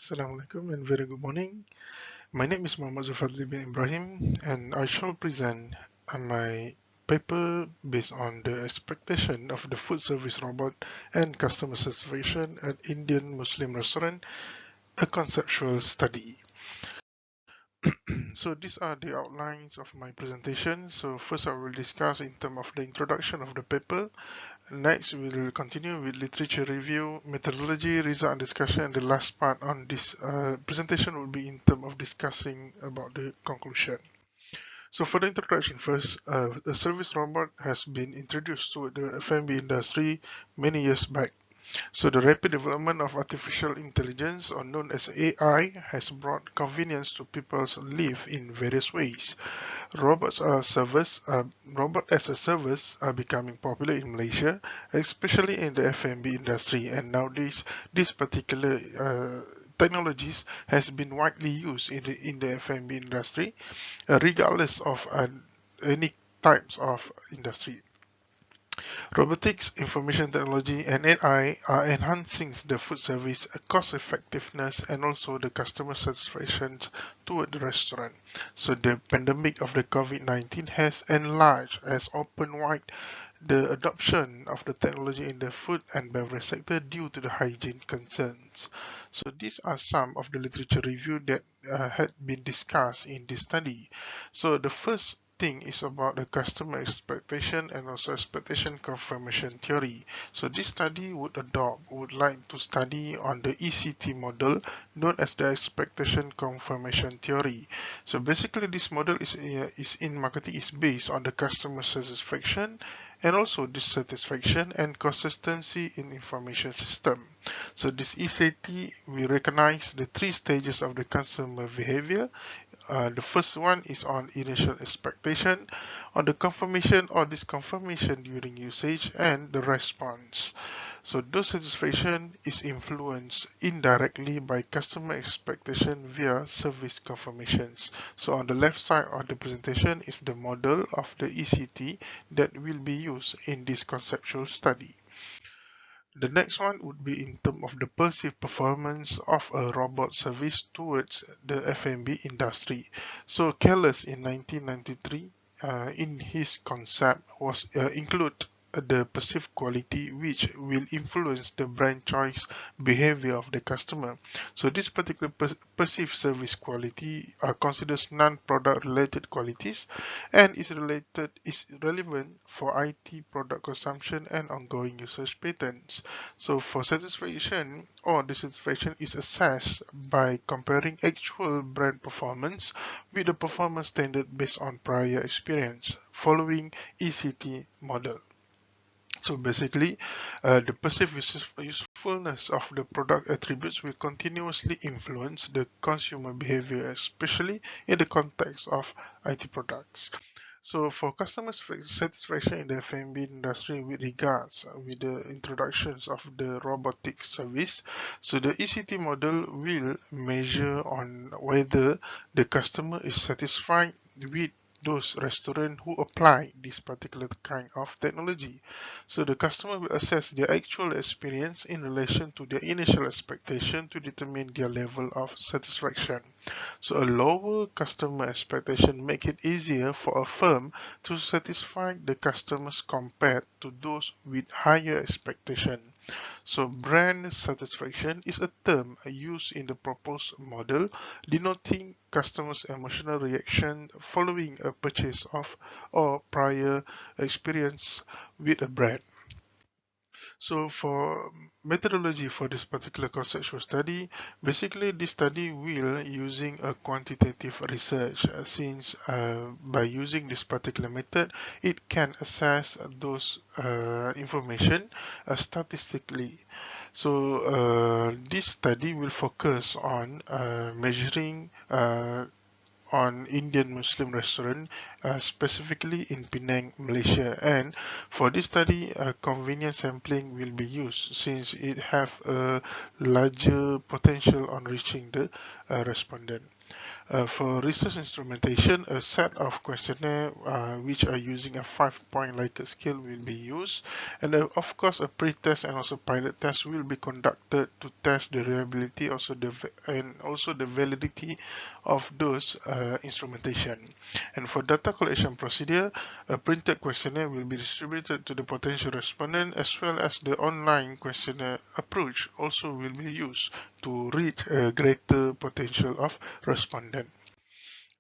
Assalamualaikum and very good morning. My name is Muhammad Fadhli bin Ibrahim and I shall present my paper based on the expectation of the food service robot and customer satisfaction at Indian Muslim restaurant, a conceptual study. So these are the outlines of my presentation. So first I will discuss in terms of the introduction of the paper. Next, we will continue with literature review, methodology, result and discussion, and the last part on this presentation will be in terms of discussing about the conclusion. So for the introduction first, the service robot has been introduced to the F&B industry many years back. So the rapid development of artificial intelligence, or known as AI, has brought convenience to people's life in various ways. Robot as a service are becoming popular in Malaysia, especially in the F&B industry. And nowadays, this particular technologies has been widely used in the F&B industry, regardless of any types of industry. Robotics, information technology, and AI are enhancing the food service cost effectiveness and also the customer satisfaction toward the restaurant. So the pandemic of the COVID-19 has enlarged, has opened wide the adoption of the technology in the food and beverage sector due to the hygiene concerns. So these are some of the literature review that had been discussed in this study. So the first thing is about the customer expectation and also expectation confirmation theory. So this study would like to study on the ECT model known as the expectation confirmation theory. So basically this model is in marketing is based on the customer satisfaction and also dissatisfaction and consistency in information system. So this ECT, we recognize the three stages of the consumer behavior. The first one is on initial expectation, on the confirmation or disconfirmation during usage, and the response. So those satisfaction is influenced indirectly by customer expectation via service confirmations. So on the left side of the presentation is the model of the ECT that will be used in this conceptual study. The next one would be in terms of the perceived performance of a robot service towards the F&B industry. So Keller's in 1993, in his concept was include the perceived quality which will influence the brand choice behavior of the customer. So this particular perceived service quality considers non-product related qualities and is relevant for IT product consumption and ongoing usage patterns. So for satisfaction or dissatisfaction is assessed by comparing actual brand performance with the performance standard based on prior experience following ECT model. So basically, the perceived usefulness of the product attributes will continuously influence the consumer behavior, especially in the context of IT products. So for customer satisfaction in the F&B industry with regards with the introductions of the robotic service, so the ECT model will measure on whether the customer is satisfied with those restaurants who apply this particular kind of technology. So the customer will assess their actual experience in relation to their initial expectation to determine their level of satisfaction. So a lower customer expectation make it easier for a firm to satisfy the customers compared to those with higher expectation. So brand satisfaction is a term used in the proposed model denoting customers' emotional reaction following a purchase of or prior experience with a brand. So for methodology for this particular conceptual study, basically this study will using a quantitative research since by using this particular method, it can assess those information statistically. So this study will focus on measuring on Indian Muslim restaurant, specifically in Penang, Malaysia. And for this study, convenience sampling will be used since it have a larger potential on reaching the respondent. For research instrumentation, a set of questionnaire which are using a 5-point Likert scale will be used, and of course a pre-test and also pilot test will be conducted to test the reliability and also the validity of those instrumentation. And for data collection procedure, a printed questionnaire will be distributed to the potential respondent, as well as the online questionnaire approach also will be used to reach a greater potential of respondent.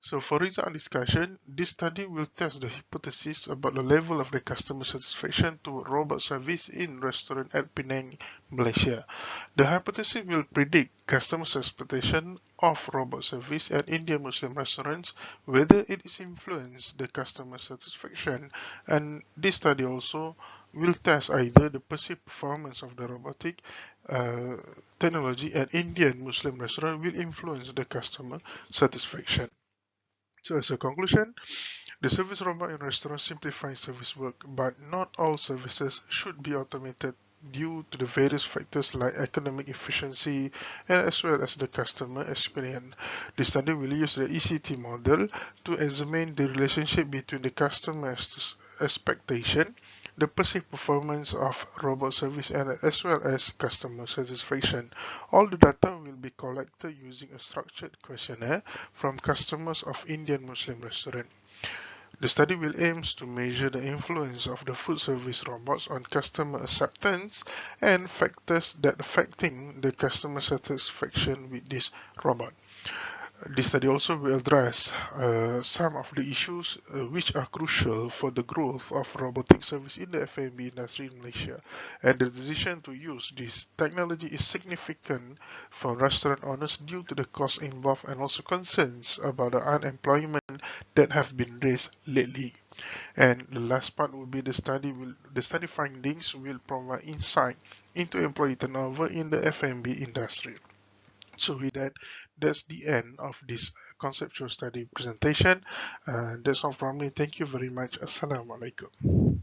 So for result discussion, this study will test the hypothesis about the level of the customer satisfaction to robot service in restaurant at Penang, Malaysia. The hypothesis will predict customers' expectation of robot service at Indian Muslim restaurants, whether it is influence the customer satisfaction, and this study also will test either the perceived performance of the robotic uh, technology at Indian Muslim restaurant will influence the customer satisfaction. So as a conclusion, the service robot in restaurants simplifies service work, but not all services should be automated due to the various factors like economic efficiency and as well as the customer experience. The study will use the ECT model to examine the relationship between the customer's expectation, the perceived performance of robot service, and as well as customer satisfaction. All the data will be collected using a structured questionnaire from customers of Indian Muslim restaurant. The study will aims to measure the influence of the food service robots on customer acceptance and factors that affecting the customer satisfaction with this robot. This study also will address some of the issues which are crucial for the growth of robotic service in the F&B industry in Malaysia. And the decision to use this technology is significant for restaurant owners due to the cost involved and also concerns about the unemployment that have been raised lately. And the last part will be the study findings will provide insight into employee turnover in the F&B industry. So with that, that's the end of this conceptual study presentation. That's all from me. Thank you very much. Assalamualaikum.